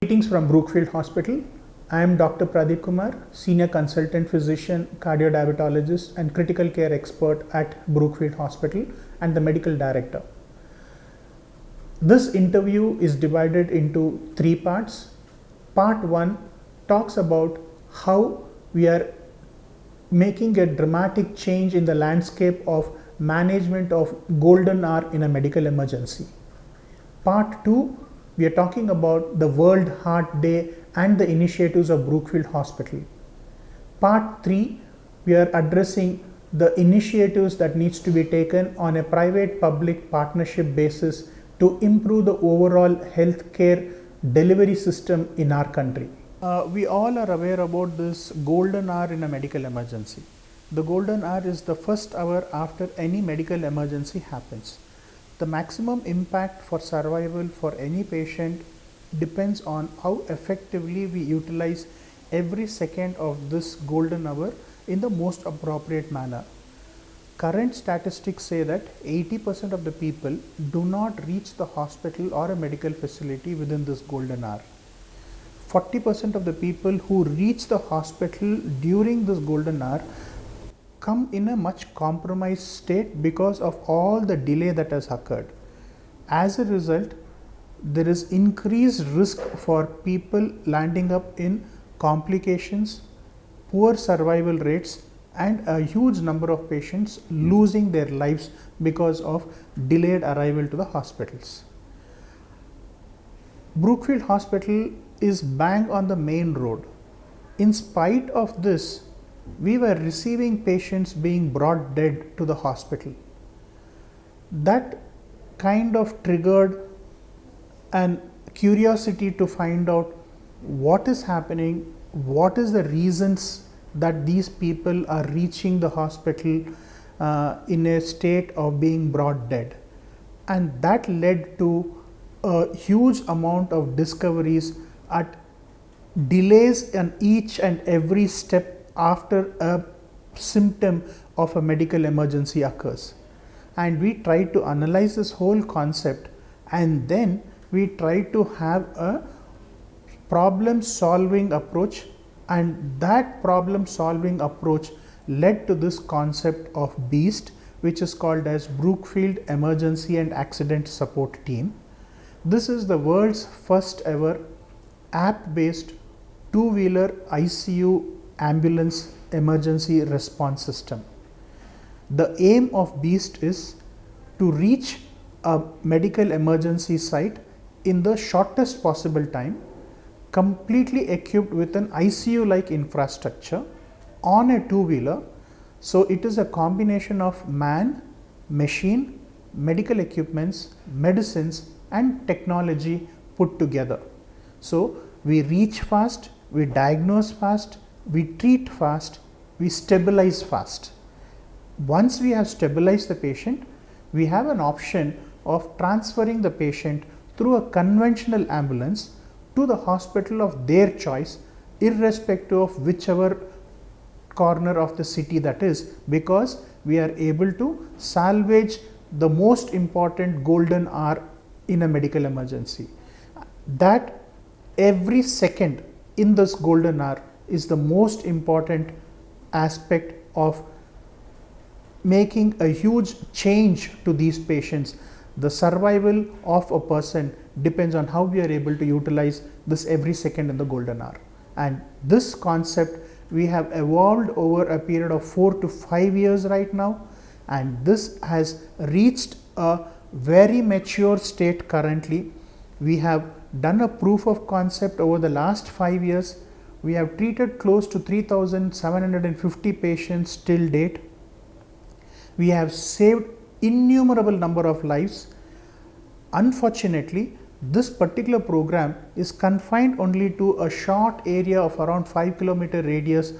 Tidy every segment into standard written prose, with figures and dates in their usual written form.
Greetings from Brookefield Hospital. I am Dr. Pradeep Kumar, Senior Consultant Physician, Cardiodiabetologist and Critical Care Expert at Brookefield Hospital and the Medical Director. This interview is divided into three parts. Part 1 talks about how we are making a dramatic change in the landscape of management of golden hour in a medical emergency. Part 2, we are talking about the World Heart Day and the initiatives of Brookefield Hospital. Part 3, we are addressing the initiatives that needs to be taken on a private-public partnership basis to improve the overall healthcare delivery system in our country. We all are aware about this golden hour in a medical emergency. The golden hour is the first hour after any medical emergency happens. The maximum impact for survival for any patient depends on how effectively we utilize every second of this golden hour in the most appropriate manner. Current statistics say that 80% of the people do not reach the hospital or a medical facility within this golden hour. 40% of the people who reach the hospital during this golden hour come in a much compromised state because of all the delay that has occurred. As a result, there is increased risk for people landing up in complications, poor survival rates, and a huge number of patients losing their lives because of delayed arrival to the hospitals. Brookefield Hospital is bang on the main road. In spite of this, we were receiving patients being brought dead to the hospital. That kind of triggered an curiosity to find out what is happening, what is the reasons that these people are reaching the hospital in a state of being brought dead. And that led to a huge amount of discoveries at delays in each and every step after a symptom of a medical emergency occurs. And we try to analyze this whole concept, and then we try to have a problem solving approach, and that problem solving approach led to this concept of BEAST, which is called as Brookefield Emergency and Accident Support Team. This is the world's first ever app-based two-wheeler ICU ambulance emergency response system. The aim of BEAST is to reach a medical emergency site in the shortest possible time, completely equipped with an ICU-like infrastructure on a two-wheeler. So it is a combination of man, machine, medical equipments, medicines and technology put together. So we reach fast, we diagnose fast, we treat fast, we stabilize fast. Once we have stabilized the patient, we have an option of transferring the patient through a conventional ambulance to the hospital of their choice, irrespective of whichever corner of the city that is, because we are able to salvage the most important golden hour in a medical emergency. That every second in this golden hour is the most important aspect of making a huge change to these patients. The survival of a person depends on how we are able to utilize this every second in the golden hour. And this concept we have evolved over a period of 4 to 5 years right now, and this has reached a very mature state currently. We have done a proof of concept over the last 5 years. We have treated close to 3,750 patients till date. We have saved innumerable number of lives. Unfortunately, this particular program is confined only to a short area of around 5-kilometer radius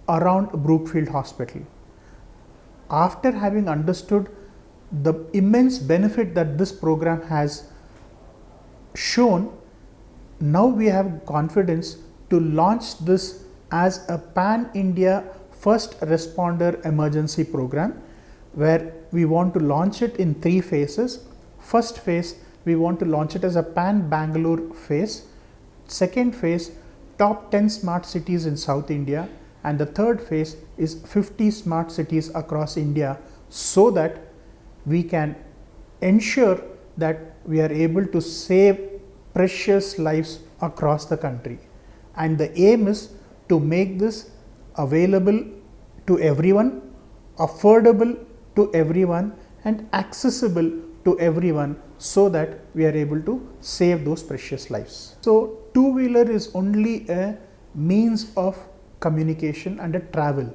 around Brookefield Hospital. After having understood the immense benefit that this program has shown, now we have confidence to launch this as a pan-India first responder emergency program, where we want to launch it in 3 phases. First phase, we want to launch it as a pan-Bangalore phase. second phase, top 10 smart cities in South India, and the third phase is 50 smart cities across India, so that we can ensure that we are able to save precious lives across the country. And the aim is to make this available to everyone, affordable to everyone, and accessible to everyone, so that we are able to save those precious lives. So two-wheeler is only a means of communication and a travel.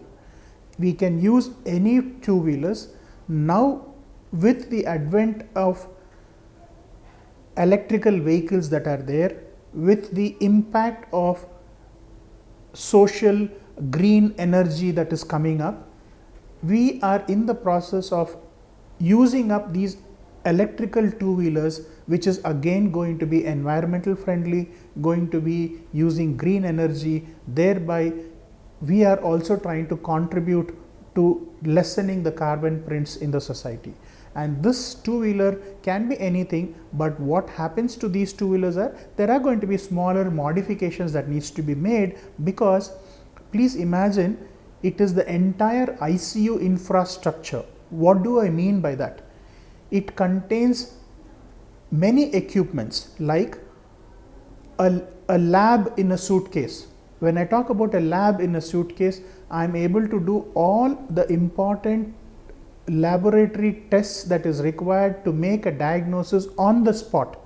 We can use any two-wheelers. Now with the advent of electrical vehicles that are there, with the impact of social green energy that is coming up, we are in the process of using up these electrical two-wheelers, which is again going to be environmental friendly, going to be using green energy. Thereby we are also trying to contribute to lessening the carbon prints in the society. And this two-wheeler can be anything, but what happens to these two-wheelers are, there are going to be smaller modifications that needs to be made, because please imagine it is the entire ICU infrastructure. What do I mean by that? It contains many equipments, like a lab in a suitcase. When I talk about a lab in a suitcase, I am able to do all the important laboratory tests that is required to make a diagnosis on the spot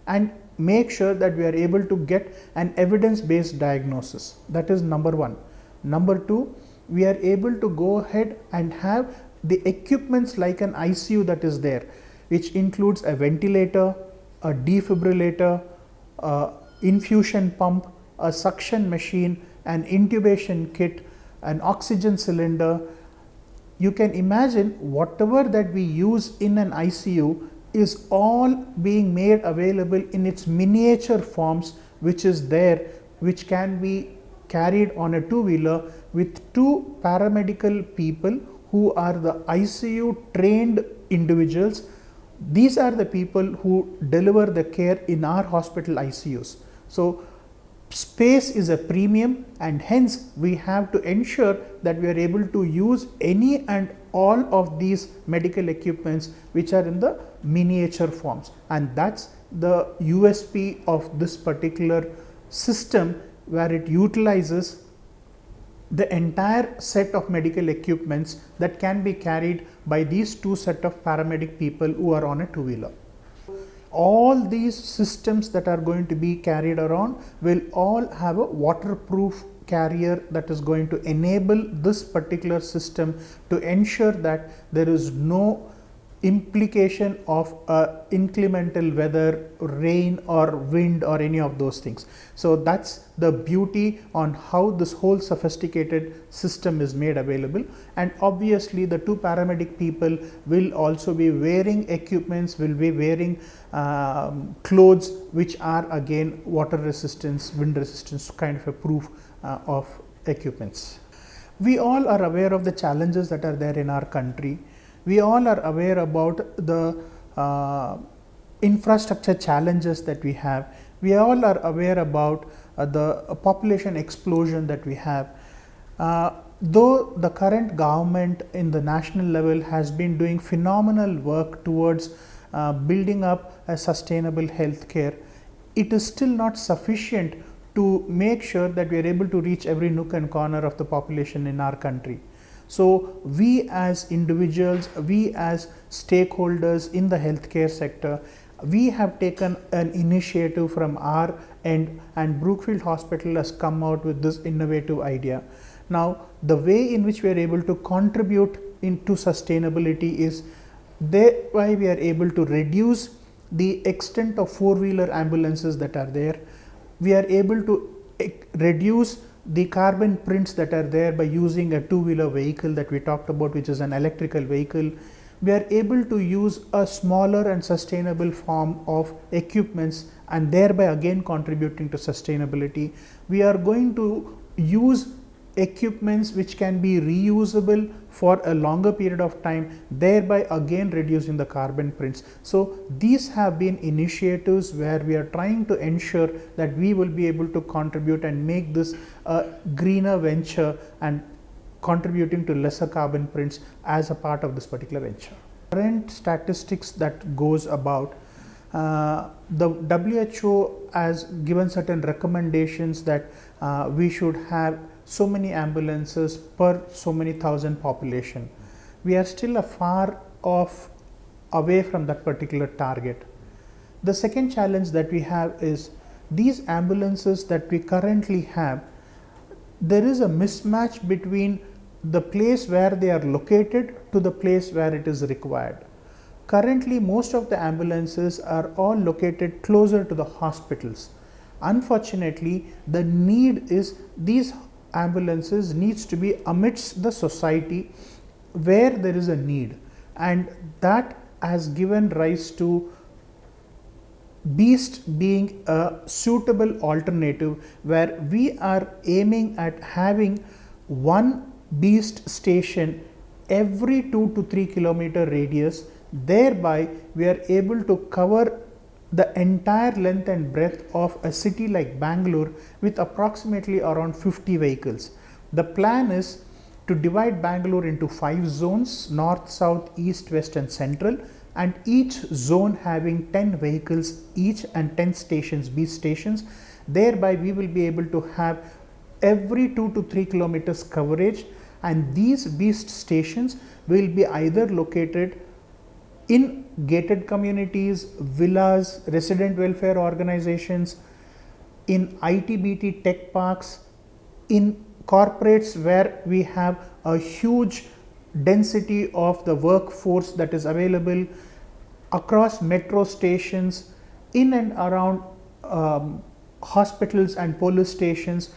and make sure that we are able to get an evidence-based diagnosis. That is number one. Number two, we are able to go ahead and have the equipments like an ICU that is there, which includes a ventilator, a defibrillator, a infusion pump, a suction machine, an intubation kit, an oxygen cylinder. You can imagine whatever that we use in an ICU is all being made available in its miniature forms, which is there, which can be carried on a two-wheeler with two paramedical people who are the ICU trained individuals. These are the people who deliver the care in our hospital ICUs. So space is a premium, and hence we have to ensure that we are able to use any and all of these medical equipments which are in the miniature forms, and that's the USP of this particular system, where it utilizes the entire set of medical equipments that can be carried by these two set of paramedic people who are on a two-wheeler. All these systems that are going to be carried around will all have a waterproof carrier that is going to enable this particular system to ensure that there is no implication of inclemental weather, rain or wind or any of those things. So that's the beauty on how this whole sophisticated system is made available. And obviously the two paramedic people will also be wearing equipments, will be wearing clothes which are again water resistance, wind resistance kind of a proof of equipments. We all are aware of the challenges that are there in our country. We all are aware about the infrastructure challenges that we have. We all are aware about the population explosion that we have. Though the current government in the national level has been doing phenomenal work towards building up a sustainable healthcare, it is still not sufficient to make sure that we are able to reach every nook and corner of the population in our country. So we as individuals, we as stakeholders in the healthcare sector, we have taken an initiative from our end, and Brookefield Hospital has come out with this innovative idea. Now, the way in which we are able to contribute into sustainability is thereby we are able to reduce the extent of four-wheeler ambulances that are there. We are able to reduce the carbon prints that are there by using a two-wheeler vehicle that we talked about, which is an electrical vehicle. We are able to use a smaller and sustainable form of equipments, and thereby again contributing to sustainability. We are going to use equipments which can be reusable for a longer period of time, thereby again reducing the carbon prints. So these have been initiatives where we are trying to ensure that we will be able to contribute and make this a greener venture and contributing to lesser carbon prints as a part of this particular venture. Current statistics that goes about, the WHO has given certain recommendations that we should have so many ambulances per so many thousand population. We are still a far off away from that particular target. The second challenge that we have is these ambulances that we currently have, there is a mismatch between the place where they are located to the place where it is required. Currently, most of the ambulances are all located closer to the hospitals. Unfortunately, the need is these ambulances needs to be amidst the society where there is a need, and that has given rise to Beast being a suitable alternative, where we are aiming at having one Beast station every 2 to 3 kilometer radius. Thereby we are able to cover the entire length and breadth of a city like Bangalore with approximately around 50 vehicles. The plan is to divide Bangalore into 5 zones: north, south, east, west and central, and each zone having 10 vehicles each and 10 stations, Beast stations. Thereby we will be able to have every 2 to 3 kilometers coverage, and these Beast stations will be either located in gated communities, villas, resident welfare organizations, in ITBT tech parks, in corporates where we have a huge density of the workforce that is available, across metro stations, in and around hospitals and police stations.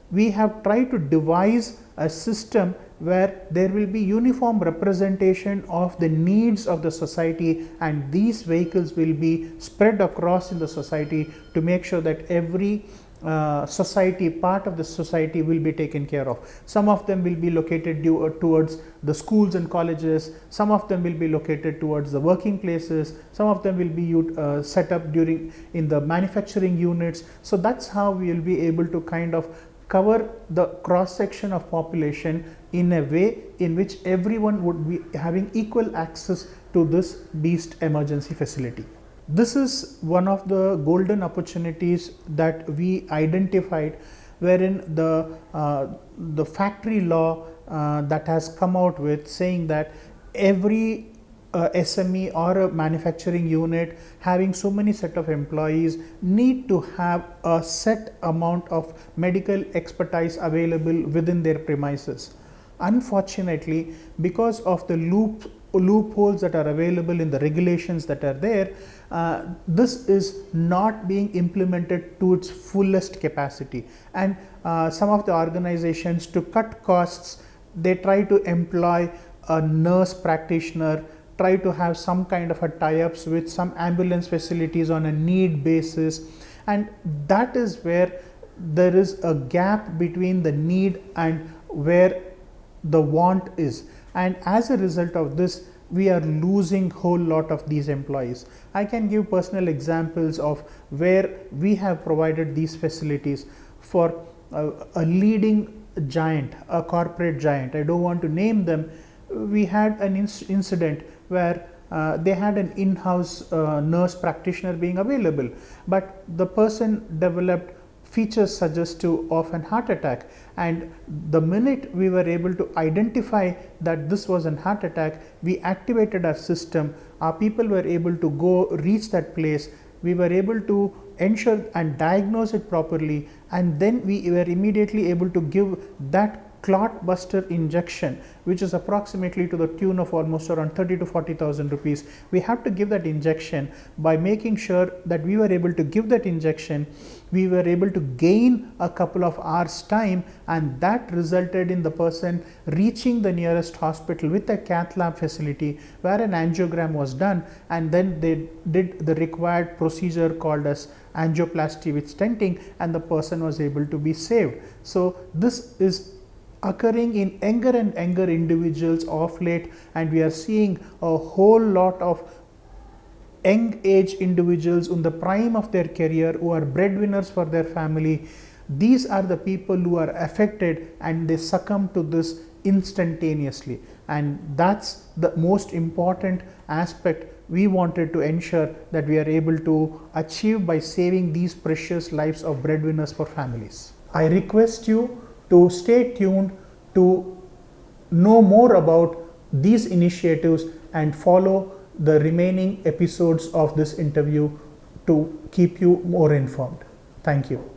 We have tried to devise a system where there will be uniform representation of the needs of the society, and these vehicles will be spread across in the society to make sure that every society, part of the society will be taken care of. Some of them will be located towards the schools and colleges, some of them will be located towards the working places, some of them will be set up in the manufacturing units. So that's how we will be able to kind of cover the cross section of population in a way in which everyone would be having equal access to this Beast emergency facility. This is one of the golden opportunities that we identified, wherein the factory law that has come out with saying that every SME or a manufacturing unit having so many set of employees need to have a set amount of medical expertise available within their premises. Unfortunately, because of the loopholes that are available in the regulations that are there, this is not being implemented to its fullest capacity, and some of the organizations, to cut costs, they try to employ a nurse practitioner, try to have some kind of a tie-ups with some ambulance facilities on a need basis, and that is where there is a gap between the need and where the want is, and as a result of this we are losing whole lot of these employees. I can give personal examples of where we have provided these facilities for a leading giant, a corporate giant. I don't want to name them. We had an incident where they had an in-house nurse practitioner being available, but the person developed features suggestive of an heart attack, and the minute we were able to identify that this was an heart attack, we activated our system. Our people were able to go reach that place. We were able to ensure and diagnose it properly, and then we were immediately able to give that clot buster injection, which is approximately to the tune of almost around 30 to 40,000 rupees. We have to give that injection. By making sure that we were able to give that injection, we were able to gain a couple of hours time, and that resulted in the person reaching the nearest hospital with a cath lab facility where an angiogram was done, and then they did the required procedure called as angioplasty with stenting, and the person was able to be saved. So this is occurring in younger and younger individuals of late, and we are seeing a whole lot of young age individuals in the prime of their career who are breadwinners for their family. These are the people who are affected and they succumb to this instantaneously, and that's the most important aspect we wanted to ensure that we are able to achieve by saving these precious lives of breadwinners for families. I request you to stay tuned to know more about these initiatives and follow the remaining episodes of this interview to keep you more informed. Thank you.